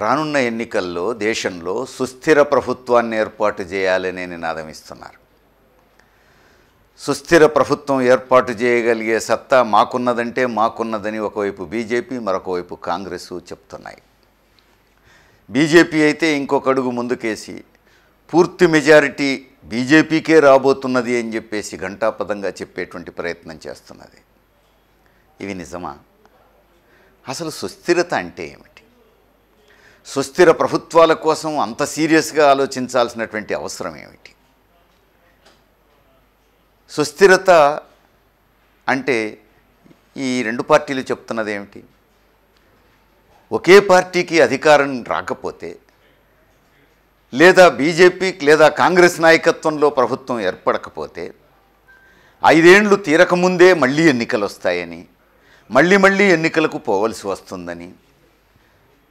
రానున్న ఎన్నికల్లో దేశంలో సుస్థిర ప్రభుత్వాన్ని ఏర్పాటు చేయాలనే నినాదం ఇస్తున్నారు. సుస్థిర ప్రభుత్వం ఏర్పాటు చేయగలిగే సత్తా మాకున్నదంటే మాకున్నదని ఒకవైపు బీజేపీ, మరొకవైపు కాంగ్రెస్ చెప్తున్నాయి. బీజేపీ అయితే ఇంకొక అడుగు ముందుకేసి పూర్తి మెజారిటీ బీజేపీకే రాబోతున్నది అని చెప్పేసి ఘంటాపదంగా చెప్పేటువంటి ప్రయత్నం చేస్తున్నది. ఇవి నిజమా? అసలు సుస్థిరత అంటే ఏమిటి? సుస్థిర ప్రభుత్వాల కోసం అంత సీరియస్గా ఆలోచించాల్సినటువంటి అవసరం ఏమిటి? సుస్థిరత అంటే ఈ రెండు పార్టీలు చెప్తున్నది ఏమిటి? ఒకే పార్టీకి అధికారం రాకపోతే, లేదా బీజేపీ లేదా కాంగ్రెస్ నాయకత్వంలో ప్రభుత్వం ఏర్పడకపోతే 5 ఏళ్ళు తీరకముందే మళ్ళీ ఎన్నికలు వస్తాయని, మళ్ళీ ఎన్నికలకు పోవలసి వస్తుందని,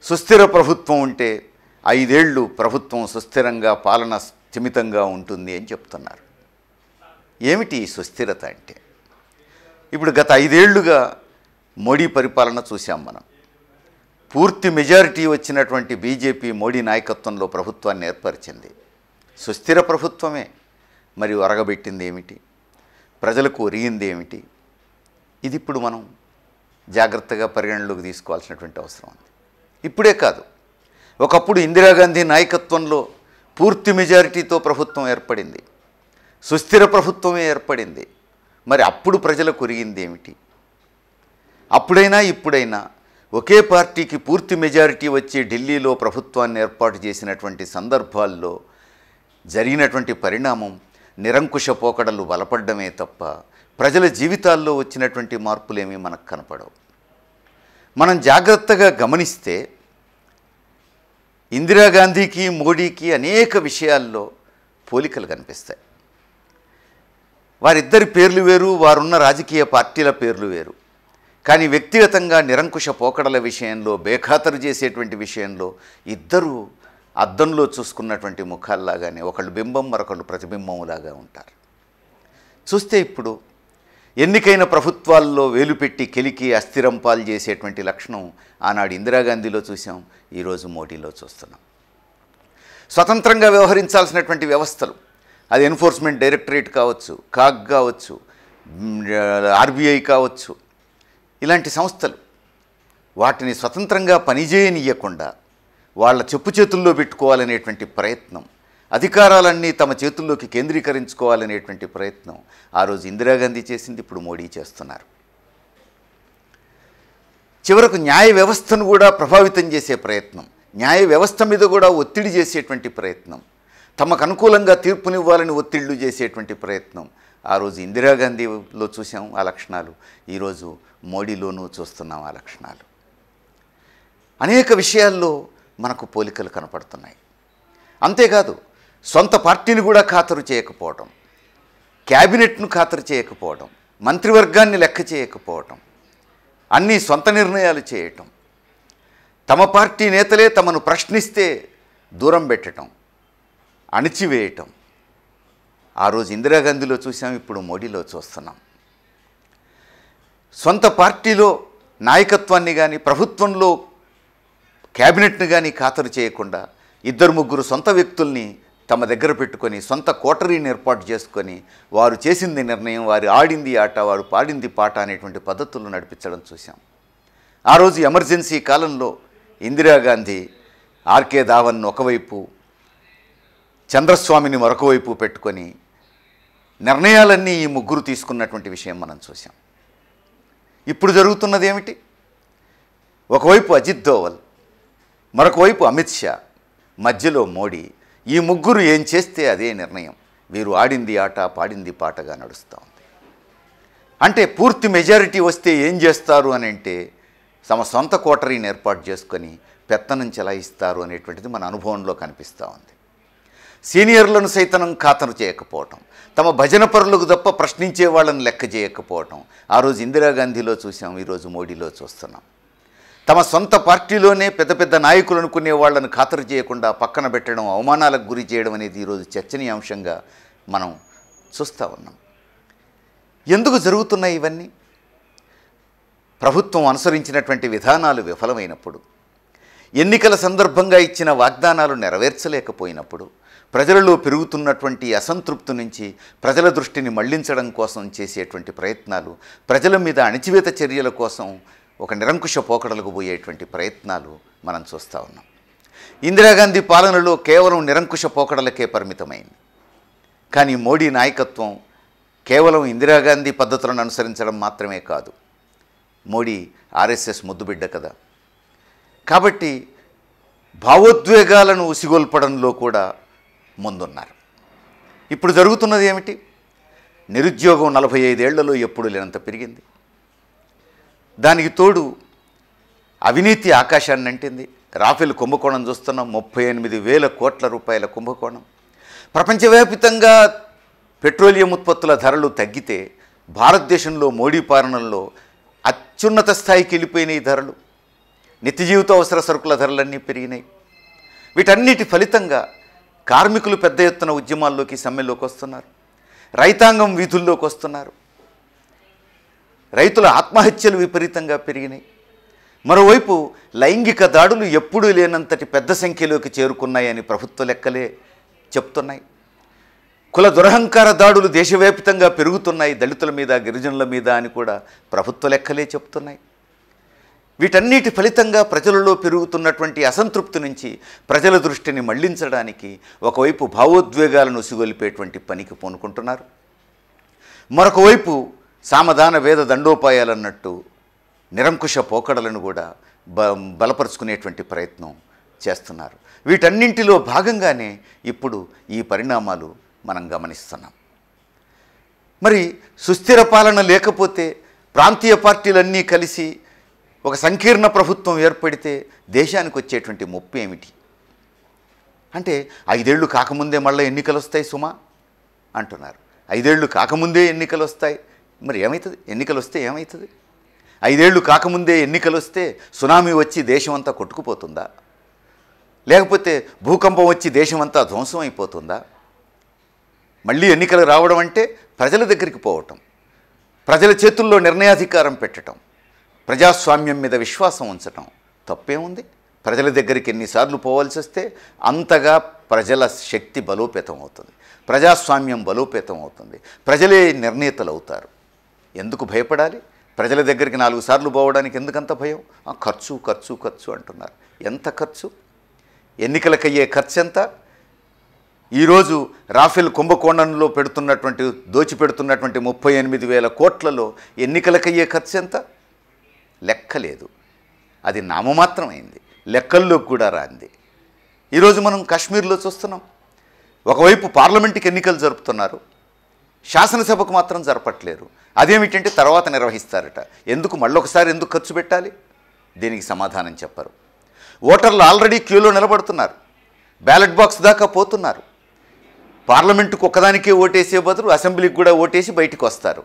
సుస్థిర ప్రభుత్వం ఉంటే 5 ఏళ్ళు ప్రభుత్వం సుస్థిరంగా పాలన స్థిమితంగా ఉంటుంది అని చెప్తున్నారు. ఏమిటి ఈ సుస్థిరత అంటే? ఇప్పుడు గత 5 ఏళ్లుగా మోడీ పరిపాలన చూసాం మనం. పూర్తి మెజారిటీ వచ్చినటువంటి బీజేపీ మోడీ నాయకత్వంలో ప్రభుత్వాన్ని ఏర్పరిచింది. సుస్థిర ప్రభుత్వమే. మరి ఒరగబెట్టింది ఏమిటి? ప్రజలకు ఒరిగింది ఏమిటి? ఇది ఇప్పుడు మనం జాగ్రత్తగా పరిగణలోకి తీసుకోవాల్సినటువంటి అవసరం ఉంది. ఇప్పుడే కాదు, ఒకప్పుడు ఇందిరాగాంధీ నాయకత్వంలో పూర్తి మెజారిటీతో ప్రభుత్వం ఏర్పడింది, సుస్థిర ప్రభుత్వమే ఏర్పడింది. మరి అప్పుడు ప్రజలకు ఒరిగింది ఏమిటి? అప్పుడైనా ఇప్పుడైనా ఒకే పార్టీకి పూర్తి మెజారిటీ వచ్చి ఢిల్లీలో ప్రభుత్వాన్ని ఏర్పాటు చేసినటువంటి సందర్భాల్లో జరిగినటువంటి పరిణామం నిరంకుశ పోకడలు బలపడ్డమే తప్ప ప్రజల జీవితాల్లో వచ్చినటువంటి మార్పులేమీ మనకు కనపడవు. మనం జాగ్రత్తగా గమనిస్తే ఇందిరాగాంధీకి మోడీకి అనేక విషయాల్లో పోలికలు కనిపిస్తాయి. వారిద్దరి పేర్లు వేరు, వారున్న రాజకీయ పార్టీల పేర్లు వేరు. కానీ వ్యక్తిగతంగా నిరంకుశ పోకడల విషయంలో, బేఖాతరు చేసేటువంటి విషయంలో ఇద్దరు అద్దంలో చూసుకున్నటువంటి ముఖాల్లాగానే ఒకళ్ళు బింబం, మరొకళ్ళు ప్రతిబింబంలాగా ఉంటారు. చూస్తే ఇప్పుడు ఎన్నికైన ప్రభుత్వాల్లో వేలుపెట్టి కెలికి అస్థిరం పాలు చేసేటువంటి లక్షణం ఆనాడు ఇందిరాగాంధీలో చూసాం, ఈరోజు మోడీలో చూస్తున్నాం. స్వతంత్రంగా వ్యవహరించాల్సినటువంటి వ్యవస్థలు, అది ఎన్ఫోర్స్మెంట్ డైరెక్టరేట్ కావచ్చు, కాగ్ కావచ్చు, ఆర్బీఐ కావచ్చు, ఇలాంటి సంస్థలు వాటిని స్వతంత్రంగా పనిచేయనీయకుండా వాళ్ళ చెప్పు చేతుల్లో పెట్టుకోవాలనేటువంటి ప్రయత్నం, అధికారాలన్నీ తమ చేతుల్లోకి కేంద్రీకరించుకోవాలనేటువంటి ప్రయత్నం ఆ రోజు ఇందిరాగాంధీ చేసింది, ఇప్పుడు మోడీ చేస్తున్నారు. చివరకు న్యాయ వ్యవస్థను కూడా ప్రభావితం చేసే ప్రయత్నం, న్యాయ వ్యవస్థ మీద కూడా ఒత్తిడి చేసేటువంటి ప్రయత్నం, తమకు అనుకూలంగా తీర్పునివ్వాలని ఒత్తిళ్లు చేసేటువంటి ప్రయత్నం ఆ రోజు ఇందిరాగాంధీలో చూసాం ఆ లక్షణాలు, ఈరోజు మోడీలోనూ చూస్తున్నాం ఆ లక్షణాలు. అనేక విషయాల్లో మనకు పోలికలు కనపడుతున్నాయి. అంతేకాదు, సొంత పార్టీని కూడా ఖాతరు చేయకపోవటం, క్యాబినెట్ను ఖాతరు చేయకపోవటం, మంత్రివర్గాన్ని లెక్క చేయకపోవటం, అన్నీ సొంత నిర్ణయాలు చేయటం, తమ పార్టీ నేతలే తమను ప్రశ్నిస్తే దూరం పెట్టడం, అణిచివేయటం ఆ రోజు ఇందిరాగాంధీలో చూసాం, ఇప్పుడు మోడీలో చూస్తున్నాం. సొంత పార్టీలో నాయకత్వాన్ని కానీ, ప్రభుత్వంలో క్యాబినెట్ని కానీ ఖాతరు చేయకుండా 2-3 సొంత వ్యక్తుల్ని తమ దగ్గర పెట్టుకొని సొంత కోటరీని ఏర్పాటు చేసుకొని వారు చేసింది నిర్ణయం, వారు ఆడింది ఆట, వారు పాడింది పాట అనేటువంటి పద్ధతులను నడిపించడం చూసాం. ఆ రోజు ఎమర్జెన్సీ కాలంలో ఇందిరాగాంధీ ఆర్కే ధావన్ ఒకవైపు, చంద్రస్వామిని మరొక వైపు పెట్టుకొని నిర్ణయాలన్నీ ఈ ముగ్గురు తీసుకున్నటువంటి విషయం మనం చూసాం. ఇప్పుడు జరుగుతున్నది ఏమిటి? ఒకవైపు అజిత్ దోవల్, మరొక వైపు అమిత్ షా, మధ్యలో మోడీ. ఈ ముగ్గురు ఏం చేస్తే అదే నిర్ణయం. వీరు ఆడింది ఆట, పాడింది పాటగా నడుస్తూ ఉంది. అంటే పూర్తి మెజారిటీ వస్తే ఏం చేస్తారు అని అంటే తమ సొంత కోటరీని ఏర్పాటు చేసుకొని పెత్తనం చెలాయిస్తారు అనేటువంటిది మన అనుభవంలో కనిపిస్తూ ఉంది. సీనియర్లను సైతం ఖాతరు చేయకపోవటం, తమ భజన పరులకు తప్ప ప్రశ్నించే వాళ్ళని లెక్క చేయకపోవటం ఆ రోజు ఇందిరాగాంధీలో చూసాం, ఈరోజు మోడీలో చూస్తున్నాం. తమ సొంత పార్టీలోనే పెద్ద పెద్ద నాయకులు అనుకునే వాళ్ళను ఖాతరు చేయకుండా పక్కన పెట్టడం, అవమానాలకు గురి చేయడం అనేది ఈరోజు చర్చనీయాంశంగా మనం చూస్తూ ఉన్నాం. ఎందుకు జరుగుతున్నాయి ఇవన్నీ? ప్రభుత్వం అనుసరించినటువంటి విధానాలు విఫలమైనప్పుడు, ఎన్నికల సందర్భంగా ఇచ్చిన వాగ్దానాలు నెరవేర్చలేకపోయినప్పుడు ప్రజలలో పెరుగుతున్నటువంటి అసంతృప్తి నుంచి ప్రజల దృష్టిని మళ్లించడం కోసం చేసేటువంటి ప్రయత్నాలు, ప్రజల మీద అణచివేత చర్యల కోసం ఒక నిరంకుశ పోకడలకు పోయేటువంటి ప్రయత్నాలు మనం చూస్తూ ఉన్నాం. ఇందిరాగాంధీ పాలనలో కేవలం నిరంకుశ పోకడలకే పరిమితమైంది. కానీ మోడీ నాయకత్వం కేవలం ఇందిరాగాంధీ పద్ధతులను అనుసరించడం మాత్రమే కాదు. మోడీ ఆర్ఎస్ఎస్ ముద్దుబిడ్డ కదా. కాబట్టి భావోద్వేగాలను ఉసిగొల్పడంలో కూడా ముందున్నారు. ఇప్పుడు జరుగుతున్నది ఏమిటి? నిరుద్యోగం 45 ఏళ్లలో ఎప్పుడు లేనంత పెరిగింది. దానికి తోడు అవినీతి ఆకాశాన్ని అంటింది. రాఫెల్ కుంభకోణం చూస్తున్నాం. 38,000 కోట్ల రూపాయల కుంభకోణం. ప్రపంచవ్యాప్తంగా పెట్రోలియం ఉత్పత్తుల ధరలు తగ్గితే భారతదేశంలో మోడీ పాలనలో అత్యున్నత స్థాయికి వెళ్ళిపోయినాయి ధరలు. నిత్య జీవిత అవసర సరుకుల ధరలన్నీ పెరిగినాయి. వీటన్నిటి ఫలితంగా కార్మికులు పెద్ద ఎత్తున ఉద్యమాల్లోకి, సమ్మెల్లోకి వస్తున్నారు. రైతాంగం వీధుల్లోకి వస్తున్నారు. రైతుల ఆత్మహత్యలు విపరీతంగా పెరిగినాయి. మరోవైపు లైంగిక దాడులు ఎప్పుడూ లేనంతటి పెద్ద సంఖ్యలోకి చేరుకున్నాయని ప్రభుత్వ లెక్కలే చెప్తున్నాయి. కుల దురహంకార దాడులు దేశవ్యాప్తంగా పెరుగుతున్నాయి, దళితుల మీద, గిరిజనుల మీద అని కూడా ప్రభుత్వ లెక్కలే చెప్తున్నాయి. వీటన్నిటి ఫలితంగా ప్రజలలో పెరుగుతున్నటువంటి అసంతృప్తి నుంచి ప్రజల దృష్టిని మళ్లించడానికి ఒకవైపు భావోద్వేగాలను ఉసిగొల్పేటువంటి పనికి పూనుకుంటున్నారు. మరొకవైపు సామధాన వేద దండోపాయాలన్నట్టు నిరంకుశ పోకడలను కూడా బలపరుచుకునేటువంటి ప్రయత్నం చేస్తున్నారు. వీటన్నింటిలో భాగంగానే ఇప్పుడు ఈ పరిణామాలు మనం గమనిస్తున్నాం. మరి సుస్థిర పాలన లేకపోతే ప్రాంతీయ పార్టీలన్నీ కలిసి ఒక సంకీర్ణ ప్రభుత్వం ఏర్పడితే దేశానికి వచ్చేటువంటి ముప్పు ఏమిటి అంటే 5 ఏళ్ళు కాకముందే మళ్ళీ ఎన్నికలు వస్తాయి సుమా అంటున్నారు. 5 ఏళ్ళు కాకముందే ఎన్నికలు వస్తాయి. మరి ఏమవుతుంది? ఎన్నికలు వస్తే ఏమవుతుంది? 5 ఏళ్ళు కాకముందే ఎన్నికలు వస్తే సునామీ వచ్చి దేశమంతా కొట్టుకుపోతుందా? లేకపోతే భూకంపం వచ్చి దేశమంతా ధ్వంసం అయిపోతుందా? మళ్ళీ ఎన్నికలు రావడం అంటే ప్రజల దగ్గరికి పోవటం, ప్రజల చేతుల్లో నిర్ణయాధికారం పెట్టడం, ప్రజాస్వామ్యం మీద విశ్వాసం ఉంచటం. తప్పేముంది? ప్రజల దగ్గరికి ఎన్నిసార్లు పోవాల్సి వస్తే అంతగా ప్రజల శక్తి బలోపేతం అవుతుంది, ప్రజాస్వామ్యం బలోపేతం అవుతుంది, ప్రజలే నిర్ణేతలు అవుతారు. ఎందుకు భయపడాలి? ప్రజల దగ్గరికి 4 సార్లు పోవడానికి ఎందుకంత భయం? ఖర్చు ఖర్చు ఖర్చు అంటున్నారు. ఎంత ఖర్చు? ఎన్నికలకయ్యే ఖర్చు ఎంత? ఈరోజు రాఫెల్ కుంభకోణంలో దోచిపెడుతున్నటువంటి 38,000 కోట్లలో ఎన్నికలకయ్యే ఖర్చు ఎంత? లెక్కలేదు. అది నామమాత్రమైంది, లెక్కల్లోకి కూడా రాంది. ఈరోజు మనం కాశ్మీర్లో చూస్తున్నాం. ఒకవైపు పార్లమెంటుకి ఎన్నికలు జరుపుతున్నారు, శాసనసభకు మాత్రం జరపట్లేరు. అదేమిటంటే తర్వాత నిర్వహిస్తారట. ఎందుకు? మళ్ళొకసారి ఎందుకు ఖర్చు పెట్టాలి? దీనికి సమాధానం చెప్పరు. ఓటర్లు ఆల్రెడీ క్యూలో నిలబడుతున్నారు, బ్యాలెట్ బాక్స్ దాకా పోతున్నారు. పార్లమెంటుకు ఒక్కదానికే ఓటేసే బదులు అసెంబ్లీకి కూడా ఓటేసి బయటికి వస్తారు.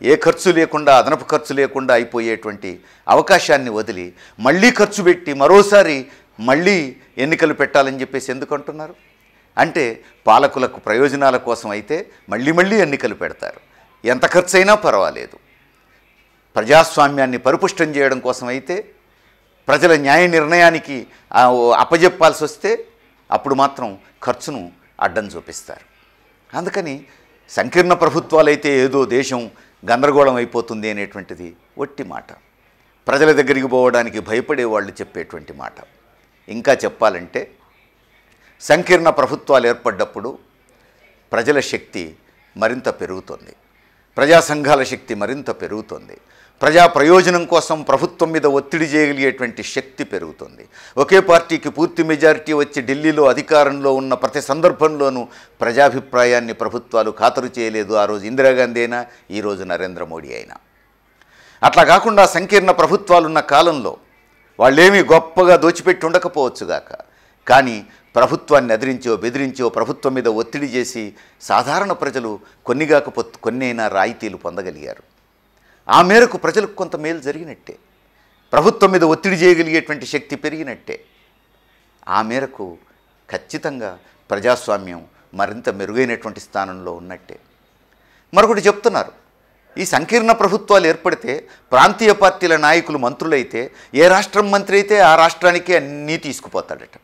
ఏ ఖర్చు లేకుండా, అదనపు ఖర్చు లేకుండా అయిపోయేటువంటి అవకాశాన్ని వదిలి మళ్ళీ ఖర్చు పెట్టి మరోసారి మళ్ళీ ఎన్నికలు పెట్టాలని చెప్పేసి ఎందుకు అంటున్నారు? అంటే పాలకులకు ప్రయోజనాల కోసం అయితే మళ్ళీ ఎన్నికలు పెడతారు. ఎంత ఖర్చు అయినా పర్వాలేదు. ప్రజాస్వామ్యాన్ని పరిపుష్టం చేయడం కోసం అయితే, ప్రజల న్యాయ నిర్ణయానికి అప్పజెప్పాల్సి వస్తే అప్పుడు మాత్రం ఖర్చును అడ్డం చూపిస్తారు. అందుకని సంకీర్ణ ప్రభుత్వాలైతే ఏదో దేశం గందరగోళం అయిపోతుంది అనేటువంటిది ఒట్టి మాట. ప్రజల దగ్గరికి పోవడానికి భయపడే వాళ్ళు చెప్పేటువంటి మాట. ఇంకా చెప్పాలంటే సంకీర్ణ ప్రభుత్వాలు ఏర్పడ్డప్పుడు ప్రజల శక్తి మరింత పెరుగుతుంది, ప్రజా సంఘాల శక్తి మరింత పెరుగుతుంది, ప్రజా ప్రయోజనం కోసం ప్రభుత్వం మీద ఒత్తిడి చేయగలిగేటువంటి శక్తి పెరుగుతుంది. ఒకే పార్టీకి పూర్తి మెజారిటీ వచ్చి ఢిల్లీలో అధికారంలో ఉన్న ప్రతి సందర్భంలోనూ ప్రజాభిప్రాయాన్ని ప్రభుత్వాలు ఖాతరు చేయలేదు. ఆ రోజు ఇందిరాగాంధీ అయినా, ఈరోజు నరేంద్ర మోడీ అయినా. అట్లా కాకుండా సంకీర్ణ ప్రభుత్వాలున్న కాలంలో వాళ్ళేమీ గొప్పగా దోచిపెట్టి ఉండకపోవచ్చుగాక, కానీ ప్రభుత్వాన్ని అదిరించో బెదిరించో ప్రభుత్వం మీద ఒత్తిడి చేసి సాధారణ ప్రజలు కొన్నైనా రాయితీలు పొందగలిగారు. ఆ మేరకు ప్రజలకు కొంత మేలు జరిగినట్టే, ప్రభుత్వం మీద ఒత్తిడి చేయగలిగేటువంటి శక్తి పెరిగినట్టే. ఆ మేరకు ఖచ్చితంగా ప్రజాస్వామ్యం మరింత మెరుగైనటువంటి స్థానంలో ఉన్నట్టే. మరొకటి చెప్తున్నారు, ఈ సంకీర్ణ ప్రభుత్వాలు ఏర్పడితే ప్రాంతీయ పార్టీల నాయకులు మంత్రులైతే ఏ రాష్ట్రం మంత్రి అయితే ఆ రాష్ట్రానికి అన్నీ తీసుకుపోతాడట,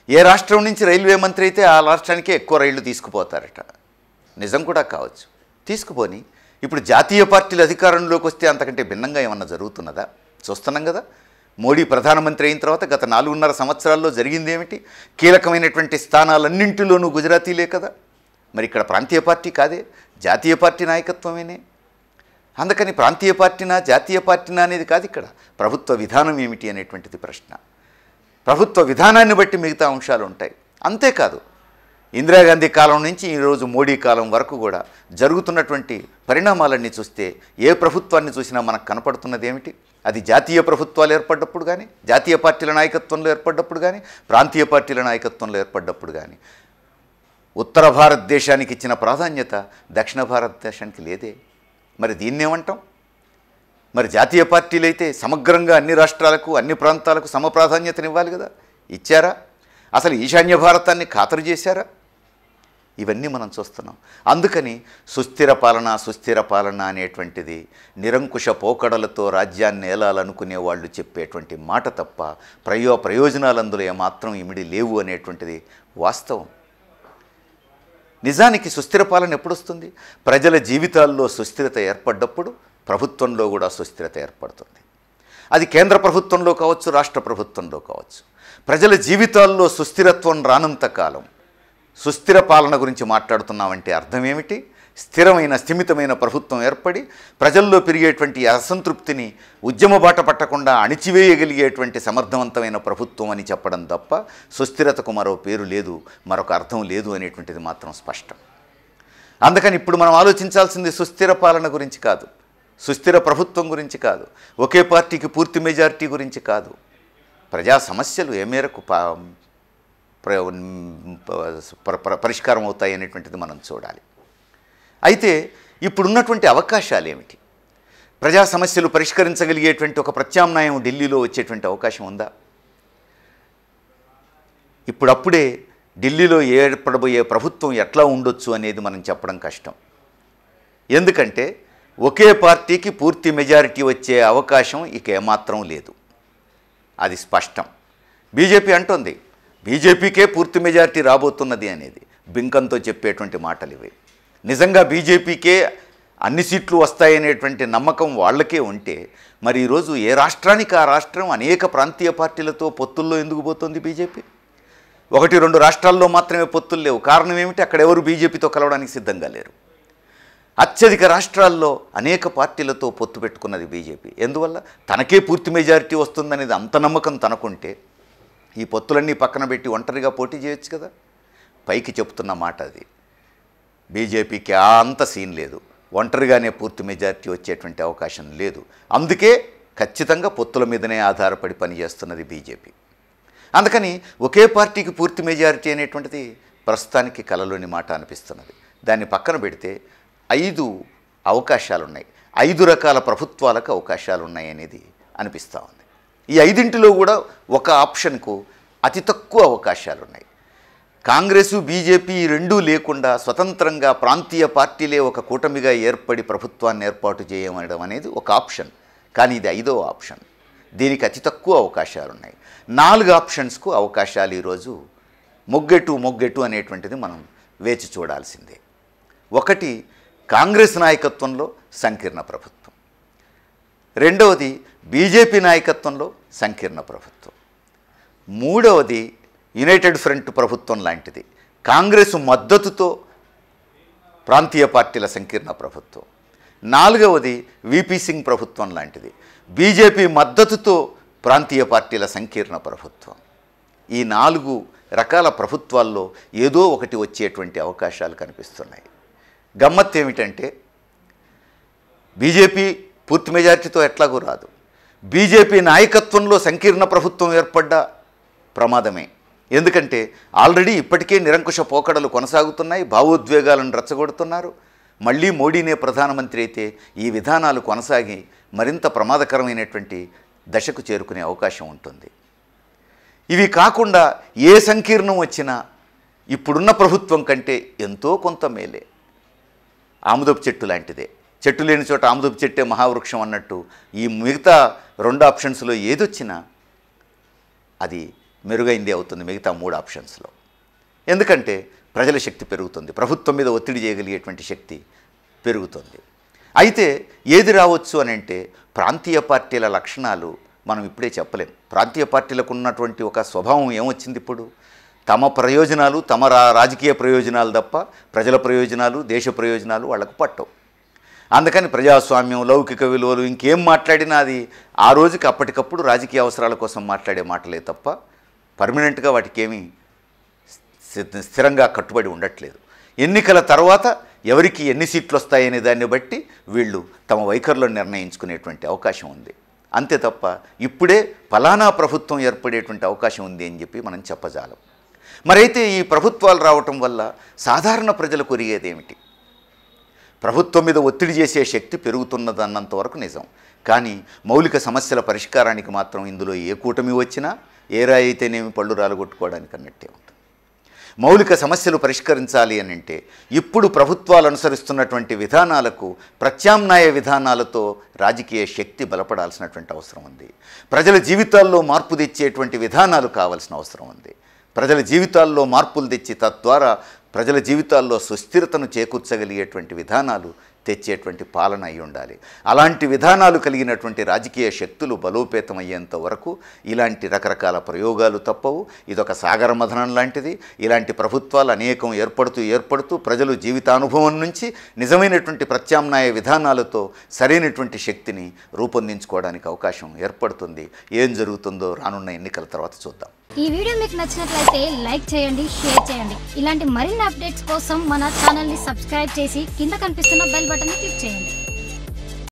ఏ రాష్ట్రం నుంచి రైల్వే మంత్రి అయితే ఆ రాష్ట్రానికే ఎక్కువ రైళ్లు తీసుకుపోతారట. నిజం కూడా కావచ్చు, తీసుకుపోని. ఇప్పుడు జాతీయ పార్టీలు అధికారంలోకి వస్తే అంతకంటే భిన్నంగా ఏమన్నా జరుగుతున్నదా? చూస్తున్నాం కదా, మోడీ ప్రధానమంత్రి అయిన తర్వాత గత 4.5 సంవత్సరాల్లో జరిగింది ఏమిటి? కీలకమైనటువంటి స్థానాలన్నింటిలోనూ గుజరాతీలే కదా. మరి ఇక్కడ ప్రాంతీయ పార్టీ కాదే, జాతీయ పార్టీ నాయకత్వమేనే. అందుకని ప్రాంతీయ పార్టీనా జాతీయ పార్టీనా అనేది కాదు, ఇక్కడ ప్రభుత్వ విధానం ఏమిటి అనేటువంటిది ప్రశ్న. ప్రభుత్వ విధానాన్ని బట్టి మిగతా అంశాలు ఉంటాయి. అంతేకాదు, ఇందిరాగాంధీ కాలం నుంచి ఈరోజు మోడీ కాలం వరకు కూడా జరుగుతున్నటువంటి పరిణామాలన్నీ చూస్తే ఏ ప్రభుత్వాన్ని చూసినా మనకు కనపడుతున్నది ఏమిటి? అది జాతీయ ప్రభుత్వాలు ఏర్పడ్డప్పుడు కానీ, జాతీయ పార్టీల నాయకత్వంలో ఏర్పడ్డప్పుడు కానీ, ప్రాంతీయ పార్టీల నాయకత్వంలో ఏర్పడ్డప్పుడు కానీ ఉత్తర భారతదేశానికి ఇచ్చిన ప్రాధాన్యత దక్షిణ భారతదేశానికి లేదే. మరి దీన్నేమంటాం? మరి జాతీయ పార్టీలు అయితే సమగ్రంగా అన్ని రాష్ట్రాలకు అన్ని ప్రాంతాలకు సమ ప్రాధాన్యతనివ్వాలి కదా, ఇచ్చారా? అసలు ఈశాన్య భారతాన్ని ఖాతరు చేశారా? ఇవన్నీ మనం చూస్తున్నాం. అందుకని సుస్థిర పాలన అనేటువంటిది నిరంకుశ పోకడలతో రాజ్యాన్ని ఏలాలనుకునే వాళ్ళు చెప్పేటువంటి మాట తప్ప ప్రయోజనాలు అందులో ఏమాత్రం ఇమిడి లేవు అనేటువంటిది వాస్తవం. నిజానికి సుస్థిర పాలన ఎప్పుడు వస్తుంది? ప్రజల జీవితాల్లో సుస్థిరత ఏర్పడ్డప్పుడు ప్రభుత్వంలో కూడా సుస్థిరత ఏర్పడుతుంది. అది కేంద్ర ప్రభుత్వంలో కావచ్చు, రాష్ట్ర ప్రభుత్వంలో కావచ్చు. ప్రజల జీవితాల్లో సుస్థిరత్వం రానంత కాలం సుస్థిర పాలన గురించి మాట్లాడుతున్నామంటే అర్థం ఏమిటి? స్థిరమైన స్థిమితమైన ప్రభుత్వం ఏర్పడి ప్రజల్లో పెరిగేటువంటి అసంతృప్తిని ఉద్యమ బాట పట్టకుండా అణిచివేయగలిగేటువంటి సమర్థవంతమైన ప్రభుత్వం అని చెప్పడం తప్ప సుస్థిరతకు మరో పేరు లేదు, మరొక అర్థం లేదు అనేటువంటిది మాత్రం స్పష్టం. అందుకని ఇప్పుడు మనం ఆలోచించాల్సింది సుస్థిర పాలన గురించి కాదు, సుస్థిర ప్రభుత్వం గురించి కాదు, ఒకే పార్టీకి పూర్తి మెజారిటీ గురించి కాదు. ప్రజా సమస్యలు ఏ మేరకు పరిష్కారం అవుతాయి అనేటువంటిది మనం చూడాలి. అయితే ఇప్పుడున్నటువంటి అవకాశాలు ఏమిటి? ప్రజా సమస్యలు పరిష్కరించగలిగేటువంటి ఒక ప్రత్యామ్నాయం ఢిల్లీలో వచ్చేటువంటి అవకాశం ఉందా? ఇప్పుడప్పుడే ఢిల్లీలో ఏర్పడబోయే ప్రభుత్వం ఎట్లా ఉండొచ్చు అనేది మనం చెప్పడం కష్టం. ఎందుకంటే ఒకే పార్టీకి పూర్తి మెజారిటీ వచ్చే అవకాశం ఇక ఏమాత్రం లేదు, అది స్పష్టం. బీజేపీ అంటోంది బీజేపీకే పూర్తి మెజారిటీ రాబోతున్నది అనేది. బింకంతో చెప్పేటువంటి మాటలు ఇవి. నిజంగా బీజేపీకే అన్ని సీట్లు వస్తాయనేటువంటి నమ్మకం వాళ్ళకే ఉంటే మరి ఈరోజు ఏ రాష్ట్రానికి ఆ రాష్ట్రం అనేక ప్రాంతీయ పార్టీలతో పొత్తుల్లో ఎందుకు పోతుంది బీజేపీ? 1-2 రాష్ట్రాల్లో మాత్రమే పొత్తులు లేవు. కారణం ఏమిటి? అక్కడ ఎవరు బీజేపీతో కలవడానికి సిద్ధంగా లేరు. అత్యధిక రాష్ట్రాల్లో అనేక పార్టీలతో పొత్తు పెట్టుకున్నది బీజేపీ. ఎందువల్ల? తనకే పూర్తి మెజారిటీ వస్తుందనేది అంత నమ్మకం తనకుంటే ఈ పొత్తులన్నీ పక్కన పెట్టి ఒంటరిగా పోటీ చేయొచ్చు కదా. పైకి చెప్తున్న మాట అది. బీజేపీకి అంత సీన్ లేదు, ఒంటరిగానే పూర్తి మెజారిటీ వచ్చేటువంటి అవకాశం లేదు. అందుకే ఖచ్చితంగా పొత్తుల మీదనే ఆధారపడి పనిచేస్తున్నది బీజేపీ. అందుకని ఒకే పార్టీకి పూర్తి మెజారిటీ అనేటువంటిది ప్రస్తుతానికి కలలోని మాట అనిపిస్తున్నది. దాన్ని పక్కన పెడితే 5 అవకాశాలు ఉన్నాయి, 5 రకాల ప్రభుత్వాలకు అవకాశాలు ఉన్నాయి అనేది అనిపిస్తూ ఉంది. ఈ 5ంటిలో కూడా ఒక ఆప్షన్కు అతి తక్కువ అవకాశాలు ఉన్నాయి. కాంగ్రెసు బీజేపీ ఈ రెండూ లేకుండా స్వతంత్రంగా ప్రాంతీయ పార్టీలే ఒక కూటమిగా ఏర్పడి ప్రభుత్వాన్ని ఏర్పాటు చేయడం అనేది ఒక ఆప్షన్. కానీ ఇది 5వ ఆప్షన్. దీనికి అతి తక్కువ అవకాశాలు ఉన్నాయి. 4 ఆప్షన్స్కు అవకాశాలు ఈరోజు మొగ్గెటు అనేటువంటిది మనం వేచి చూడాల్సిందే. 1 కాంగ్రెస్ నాయకత్వంలో సంకీర్ణ ప్రభుత్వం, 2వది బీజేపీ నాయకత్వంలో సంకీర్ణ ప్రభుత్వం, 3వది యునైటెడ్ ఫ్రంట్ ప్రభుత్వం లాంటిది కాంగ్రెస్ మద్దతుతో ప్రాంతీయ పార్టీల సంకీర్ణ ప్రభుత్వం, 4వది వీపీ సింగ్ ప్రభుత్వం లాంటిది బీజేపీ మద్దతుతో ప్రాంతీయ పార్టీల సంకీర్ణ ప్రభుత్వం. ఈ 4 రకాల ప్రభుత్వాల్లో ఏదో ఒకటి వచ్చేటువంటి అవకాశాలు కనిపిస్తున్నాయి. గమ్మత్తు ఏమిటంటే బీజేపీ పూర్తి మెజారిటీతో ఎట్లాగూ రాదు. బీజేపీ నాయకత్వంలో సంకీర్ణ ప్రభుత్వం ఏర్పడ్డ ప్రమాదమే. ఎందుకంటే ఆల్రెడీ ఇప్పటికే నిరంకుశ పోకడలు కొనసాగుతున్నాయి, భావోద్వేగాలను రెచ్చగొడుతున్నారు. మళ్ళీ మోడీనే ప్రధానమంత్రి అయితే ఈ విధానాలు కొనసాగి మరింత ప్రమాదకరమైనటువంటి దశకు చేరుకునే అవకాశం ఉంటుంది. ఇవి కాకుండా ఏ సంకీర్ణం వచ్చినా ఇప్పుడున్న ప్రభుత్వం కంటే ఎంతో కొంత మేలే, ఆముదపు చెట్టు లాంటిదే, చెట్టు లేని చోట ఆముదపు చెట్టే మహావృక్షం అన్నట్టు ఈ మిగతా 2 ఆప్షన్స్లో ఏదొచ్చినా అది మెరుగైంది అవుతుంది మిగతా 3 ఆప్షన్స్లో. ఎందుకంటే ప్రజల శక్తి పెరుగుతుంది, ప్రభుత్వం మీద ఒత్తిడి చేయగలిగేటువంటి శక్తి పెరుగుతుంది. అయితే ఏది రావచ్చు అని అంటే ప్రాంతీయ పార్టీల లక్షణాలు మనం ఇప్పుడే చెప్పలేం. ప్రాంతీయ పార్టీలకు ఉన్నటువంటి ఒక స్వభావం ఏమొచ్చింది, ఇప్పుడు తమ ప్రయోజనాలు, తమ రాజకీయ ప్రయోజనాలు తప్ప ప్రజల ప్రయోజనాలు, దేశ ప్రయోజనాలు వాళ్ళకు పట్టవు. అందుకని ప్రజాస్వామ్యం, లౌకిక విలువలు ఇంకేం మాట్లాడినా అది ఆ రోజుకి అప్పటికప్పుడు రాజకీయ అవసరాల కోసం మాట్లాడే మాటలే తప్ప పర్మనెంట్గా వాటికి ఏమీ స్థిరంగా కట్టుబడి ఉండట్లేదు. ఎన్నికల తర్వాత ఎవరికి ఎన్ని సీట్లు వస్తాయనే దాన్ని బట్టి వీళ్ళు తమ వైఖరులను నిర్ణయించుకునేటువంటి అవకాశం ఉంది. అంతే తప్ప ఇప్పుడే ఫలానా ప్రభుత్వం ఏర్పడేటువంటి అవకాశం ఉంది అని చెప్పి మనం చెప్పజాలం. మరైతే ఈ ప్రభుత్వాలు రావటం వల్ల సాధారణ ప్రజలకు ఒరిగేదేమిటి? ప్రభుత్వం మీద ఒత్తిడి చేసే శక్తి పెరుగుతున్నదన్నంత వరకు నిజం. కానీ మౌలిక సమస్యల పరిష్కారానికి మాత్రం ఇందులో ఏ కూటమి వచ్చినా ఏ రాయి అయితేనేమి పళ్ళు రాలగొట్టుకోవడానికి అన్నట్టే ఉంటుంది. మౌలిక సమస్యలు పరిష్కరించాలి అని అంటే ఇప్పుడు ప్రభుత్వాలు అనుసరిస్తున్నటువంటి విధానాలకు ప్రత్యామ్నాయ విధానాలతో రాజకీయ శక్తి బలపడాల్సినటువంటి అవసరం ఉంది. ప్రజల జీవితాల్లో మార్పు తెచ్చేటువంటి విధానాలు కావాల్సిన అవసరం ఉంది. ప్రజల జీవితాల్లో మార్పులు తెచ్చి తద్వారా ప్రజల జీవితాల్లో సుస్థిరతను చేకూర్చగలిగేటువంటి విధానాలు తెచ్చేటువంటి పాలన అయి ఉండాలి. అలాంటి విధానాలు కలిగినటువంటి రాజకీయ శక్తులు బలోపేతం అయ్యేంత వరకు ఇలాంటి రకరకాల ప్రయోగాలు తప్పవు. ఇదొక సాగర మథనం లాంటిది. ఇలాంటి ప్రభుత్వాలు అనేకం ఏర్పడుతూ ప్రజలు జీవితానుభవం నుంచి నిజమైనటువంటి ప్రత్యామ్నాయ విధానాలతో సరైనటువంటి శక్తిని రూపొందించుకోవడానికి అవకాశం ఏర్పడుతుంది. ఏం జరుగుతుందో రానున్న ఎన్నికల తర్వాత చూద్దాం. ఈ వీడియో మీకు నచ్చినట్లయితే లైక్ చేయండి, షేర్ చేయండి. ఇలాంటి మరిన్ని అప్డేట్స్ కోసం మన ఛానల్ని సబ్స్క్రైబ్ చేసి కింద కనిపిస్తున్న బెల్ బటన్ని క్లిక్ చేయండి.